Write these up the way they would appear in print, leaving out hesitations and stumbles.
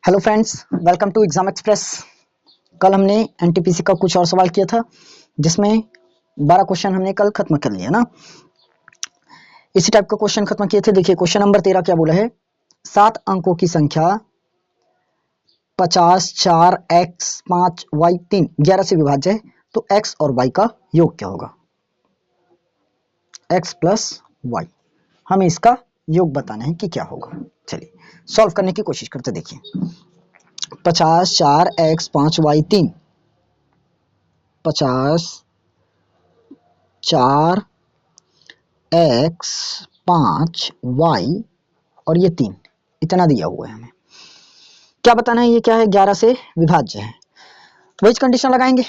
Hello friends, welcome to exam express. कल हमने NTPC का कुछ और सवाल किया था जिसमें 12 क्वेश्चन हमने कल खत्म कर लिया ना। इसी टाइप का क्वेश्चन खत्म किए थे। देखिए क्वेश्चन नंबर 13 क्या बोला है। 7 अंकों की संख्या 50, 4, x, 5, y, 3, 11 से विभाज्य है तो x और y का योग क्या होगा। x प्लस y, हमें इसका योग बताना है कि क्या होगा। चलिए सॉल्व करने की कोशिश करते। देखिए 50, 4, x, 5, y, 3, 50, 4, x, 5, y और ये 3, इतना दिया हुआ है। हमें क्या बताना है, ये क्या है, 11 से विभाज्य है। वही कंडीशन लगाएंगे,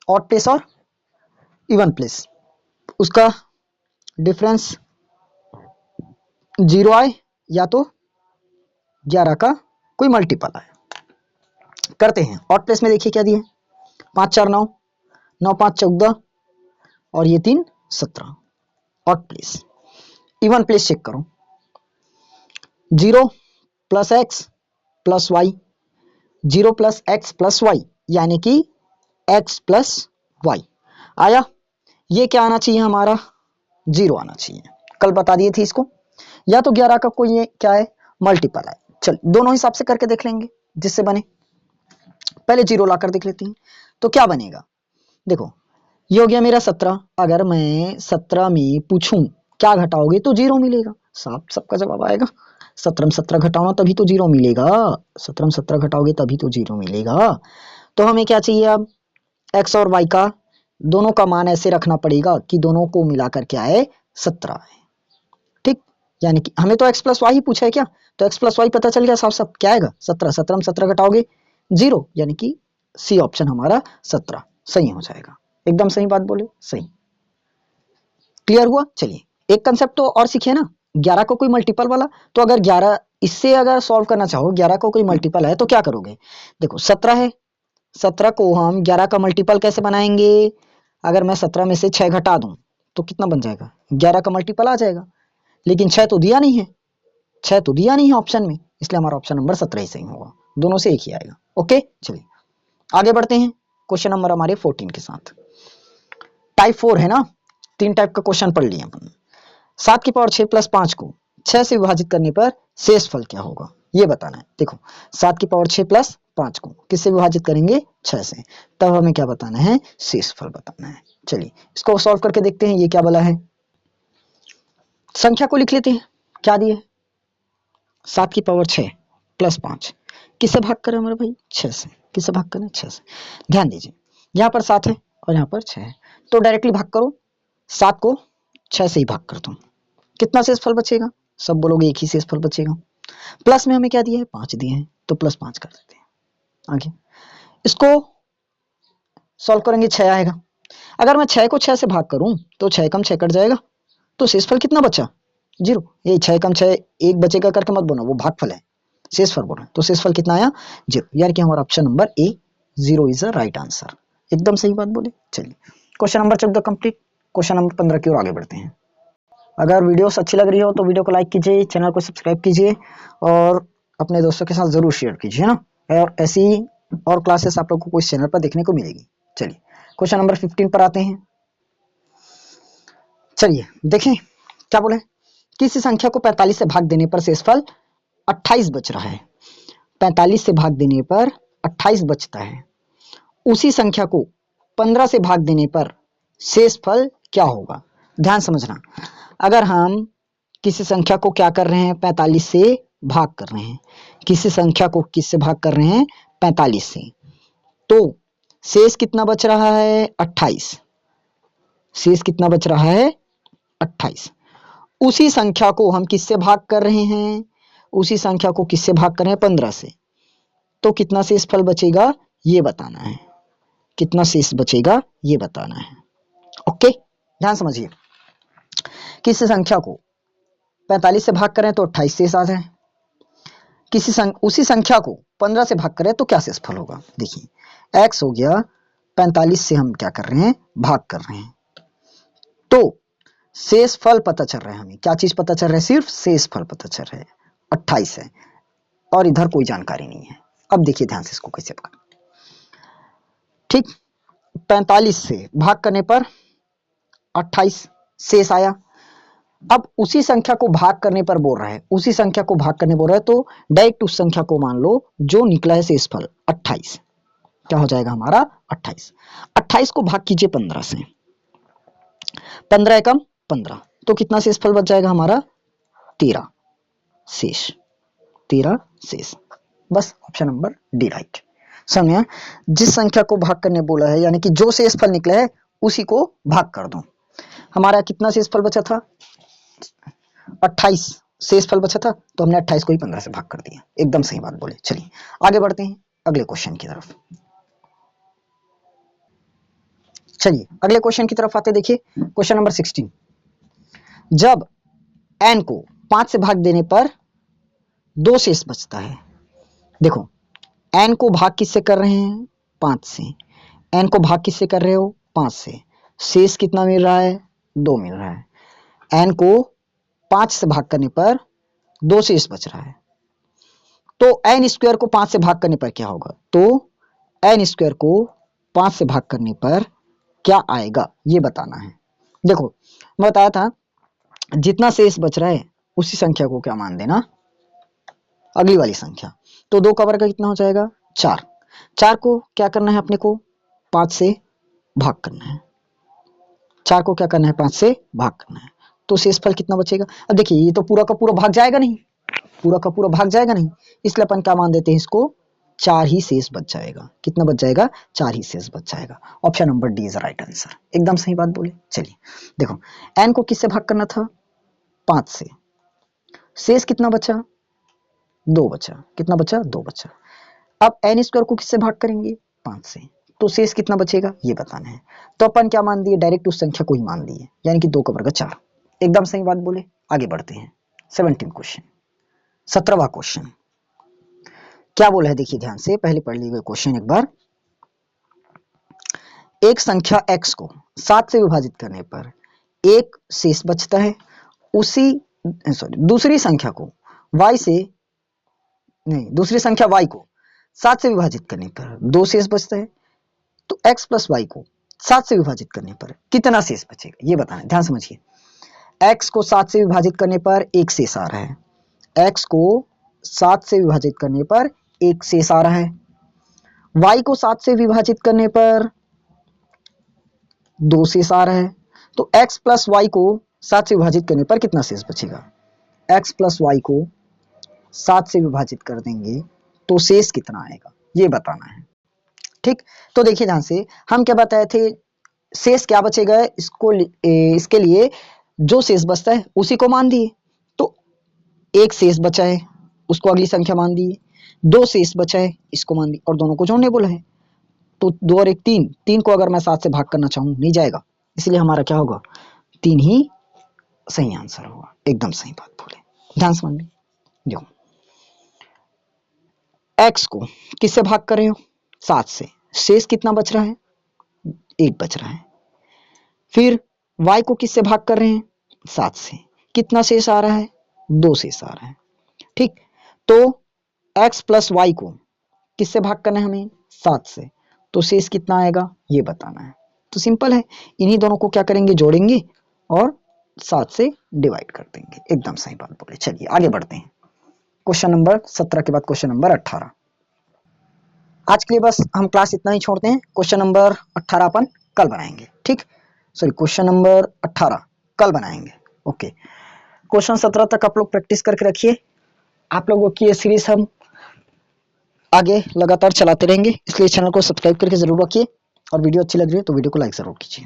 ऑड प्लेस और इवन प्लेस, उसका डिफरेंस 0 आए या तो 11 का कोई मल्टीपल आए। करते हैं ऑड प्लेस में। देखिए क्या दिए, 5 4 9, 9 5 14 और ये 3 17। Odd place. Even place check करो, 0 plus x plus y, 0 plus x plus y यानी कि x प्लस वाई आया। ये क्या आना चाहिए हमारा, 0 आना चाहिए। कल बता दिए थे इसको, या तो 11 का कोई ये क्या है मल्टीपल है। चल दोनों हिसाब से करके देख लेंगे जिससे बने। पहले 0 लाकर देख लेते हैं तो क्या बनेगा। देखो ये हो गया मेरा 17। अगर मैं 17 में पूछूं क्या घटाओगे तो 0 मिलेगा। साफ सबका जवाब आएगा। 17 में 17 घटाओ तभी तो 0 मिलेगा। 17 में 17 घटाओगे तभी तो 0 मिलेगा। तो हमें क्या चाहिए अब, x और y का दोनों का मान ऐसे रखना पड़ेगा कि दोनों को मिलाकर क्या है 17 है। ठीक, यानी कि हमें तो x प्लस वाई ही पूछा है क्या, तो x प्लस वाई पता चल गया साफ साफ क्या आएगा 17। 17 में 17 घटाओगे 0, यानी कि सी ऑप्शन हमारा 17 सही हो जाएगा। एकदम सही बात बोले, सही। क्लियर हुआ। चलिए एक कंसेप्ट तो और सीखिए ना, 11 को कोई मल्टीपल वाला। तो अगर 11 इससे अगर सॉल्व करना चाहो, 11 को कोई मल्टीपल है तो क्या करोगे। देखो 17 है, 17 को हम 11 का मल्टीपल कैसे बनाएंगे। अगर मैं 17 में से 6 घटा दूं तो कितना बन जाएगा, 11 का मल्टीपल आ जाएगा। लेकिन 6 तो दिया नहीं है, 6 तो दिया नहीं है ऑप्शन में, इसलिए हमारा ऑप्शन नंबर 17 ही सही होगा। दोनों से एक ही आएगा। ओके चलिए आगे बढ़ते हैं क्वेश्चन नंबर हमारे 14 के साथ। टाइप 4 है ना, 3 टाइप का क्वेश्चन पढ़ लिए अपन। 7 की पावर 6 प्लस 5 को 6 से विभाजित करने पर शेष फल क्या होगा, ये बताना है। देखो 7 की पावर 6 प्लस 5 को किससे विभाजित करेंगे, 6 से, तब हमें क्या बताना है, शेष फल बताना है। चलिए इसको सॉल्व करके देखते हैं। ये क्या बोला है, संख्या को लिख लेते हैं। क्या दिए, 7 की पावर 6 प्लस 5 किससे भाग करें हमारे भाई, 6 से। किससे भाग करें, 6 से। ध्यान दीजिए यहाँ पर 7 है और यहाँ पर 6 है, तो डायरेक्टली भाग करो। 7 को 6 से ही भाग कर दो, कितना शेष फल बचेगा, सब बोलोगे एक ही शेष फल बचेगा। प्लस में हमें क्या दिया है, 5 दिए हैं, तो प्लस 5 कर देते हैं। आगे इसको सॉल्व करेंगे, 6 आएगा। अगर मैं 6 को 6 से भाग करूं तो 6 कम 6 कट जाएगा, तो शेषफल कितना बचा, 0। ये 6 कम 6 1 बचेगा करके मत बोलना, वो भागफल है, शेषफल बोल रहे हैं। तो शेषफल कितना आया, 0, यानी कि हमारा option number A 0 is the right answer. एकदम सही बात बोले। चलिए question number 14 complete. Question number 15 की ओर आगे बढ़ते हैं। अगर वीडियोस अच्छी लग रही हो तो वीडियो को लाइक कीजिए, चैनल को सब्सक्राइब कीजिए और अपने दोस्तों के साथ जरूर शेयर कीजिए ना। और ऐसी और क्लासेस आप लोग को इस चैनल पर देखने को मिलेगी। चलिए क्वेश्चन नंबर 15 पर आते हैं। चलिए देखें क्या बोले, किसी संख्या को 45 से भाग देने पर शेषफल 28 बच रहा है। 45 से भाग देने पर 28 बचता है। उसी संख्या को 15 से भाग देने पर शेषफल क्या होगा। ध्यान समझना, अगर हम किसी संख्या को क्या कर रहे हैं, 45 से भाग कर रहे हैं, किसी संख्या को किससे भाग कर रहे हैं, 45 से, तो शेष कितना बच रहा है, 28। शेष कितना बच रहा है, 28। उसी संख्या को हम किससे भाग कर रहे हैं, उसी संख्या को किससे भाग कर रहे हैं, 15 से, तो कितना शेष फल बचेगा ये बताना है। कितना शेष बचेगा ये बताना है। ओके ध्यान समझिए, किसी संख्या को 45 से भाग करें तो 28 शेष आ जाए, उसी संख्या को 15 से भाग करें तो क्या शेष फल होगा। देखिए x हो गया, 45 से हम क्या कर रहे हैं, भाग कर रहे हैं, तो शेष फल पता चल रहा है हमें। क्या चीज पता चल रहा है, सिर्फ शेष फल पता चल रहा है, 28 है और इधर कोई जानकारी नहीं है। अब देखिए ध्यान से इसको कैसे पकड़, ठीक 45 से भाग करने पर 28 शेष आया। अब उसी संख्या को भाग करने पर बोल रहा है, उसी संख्या को भाग करने बोल रहा है, तो डायरेक्ट उस संख्या को मान लो जो निकला है शेषफल 28। क्या हो जाएगा हमारा 28। 28 को भाग कीजिए 15 से, 15 एकम 15, तो कितना शेषफल बच जाएगा हमारा 13 शेष, 13 शेष। बस ऑप्शन नंबर डी राइट। समझ, जिस संख्या को भाग करने बोला है यानी कि जो शेषफल निकला है उसी को भाग कर दो। हमारा कितना शेषफल बचा था 28 शेषफल बचा था, तो हमने 28 को ही 15 से भाग कर दिया। एकदम सही बात बोले। चलिए आगे बढ़ते हैं अगले क्वेश्चन की तरफ। चलिए अगले क्वेश्चन की तरफ आते, देखिए क्वेश्चन नंबर 16। जब n को 5 से भाग देने पर 2 शेष बचता है। देखो n को भाग किससे कर रहे हैं 5 से, n को भाग किससे कर रहे हो 5 से, शेष कितना मिल रहा है 2 मिल रहा है। n को 5 से भाग करने पर 2 शेष बच रहा है, तो n स्क्वायर को 5 से भाग करने पर क्या होगा, तो n स्क्वायर को 5 से भाग करने पर क्या आएगा ये बताना है। देखो मैं बताया था जितना शेष बच रहा है उसी संख्या को क्या मान देना अगली वाली संख्या, तो 2 का वर्ग कितना हो जाएगा 4। 4 को क्या करना है अपने को 5 से भाग करना है, 4 को क्या करना है 5 से भाग करना है, तो शेषफल कितना बचेगा। अब देखिए ये तो पूरा का पूरा भाग जाएगा नहीं, पूरा का पूरा भाग जाएगा नहीं, इसलिए अपन क्या मान देते हैं इसको 4 ही शेष बच जाएगा। कितना बच जाएगा 4 ही शेष बच जाएगा। Option number D is right answer. एकदम सही बात बोले। चलिए देखो n को किससे भाग करना था 5 से, शेष कितना बचा 2 बचा, कितना बचा 2 बचा। अब n स्क्वायर को किससे भाग करेंगे 5 से, तो शेष कितना बचेगा ये बताना है, तो अपन क्या मान दिए डायरेक्ट उस संख्या को ही मान दिए, यानी कि 2 का वर्ग 4। एकदम सही बात बोले। आगे बढ़ते हैं 17 क्वेश्चन, 17वां क्वेश्चन क्या बोला है देखिए ध्यान से, पहले पढ़ लीजिए क्वेश्चन एक बार। एक संख्या x को 7 से विभाजित करने पर 1 शेष बचता है, उसी दूसरी संख्या को y से नहीं दूसरी संख्या y को 7 से विभाजित करने पर 2 शेष बचता है, तो x प्लस y को 7 से विभाजित करने पर कितना शेष बचेगा ये बताना है। ध्यान समझिए, x को 7 से विभाजित करने पर 1 शेष आ रहा है, x को 7 से विभाजित करने पर 1 शेष आ रहा है, y को 7 से विभाजित करने पर 2 शेष आ रहा है, तो x प्लस y को 7 से विभाजित करने पर कितना शेष बचेगा, x प्लस y को 7 से विभाजित कर देंगे तो शेष कितना आएगा ये बताना है। ठीक, तो देखिए ध्यान से हम क्या बताए थे, शेष क्या बचेगा इसको इसके लिए जो शेष बचता है उसी को मान दिए, तो 1 शेष बचा है उसको अगली संख्या मान दिए, 2 शेष बचा है इसको मान दिए, और दोनों को जोड़ने बोला है, तो 2 और 1 3, 3 को अगर मैं 7 से भाग करना चाहूँ नहीं जाएगा, इसलिए हमारा क्या होगा 3 ही सही आंसर होगा। एकदम सही बात बोले। ध्यान समझ में देखो x को किससे भाग कर रहे हो 7 से, शेष कितना बच रहा है 1 बच रहा है, फिर y को किससे भाग कर रहे हैं 7 से, कितना शेष आ रहा है 2 शेष आ रहा है। ठीक, तो x प्लस y को किससे भाग करना है हमें 7 से, तो शेष कितना आएगा ये बताना है। तो सिंपल है, इन्हीं दोनों को क्या करेंगे जोड़ेंगे और 7 से डिवाइड कर देंगे। एकदम सही बात बोले। चलिए आगे बढ़ते हैं क्वेश्चन नंबर 17 के बाद क्वेश्चन नंबर 18। आज के लिए बस हम क्लास इतना ही छोड़ते हैं, क्वेश्चन नंबर 18 अपन कल बनाएंगे। ठीक, सॉरी क्वेश्चन नंबर 18 कल बनाएंगे। ओके, क्वेश्चन 17 तक आप लोग प्रैक्टिस करके रखिए। आप लोगों की ये सीरीज हम आगे लगातार चलाते रहेंगे, इसलिए चैनल को सब्सक्राइब करके जरूर रखिए, और वीडियो अच्छी लग रही है तो वीडियो को लाइक जरूर कीजिए।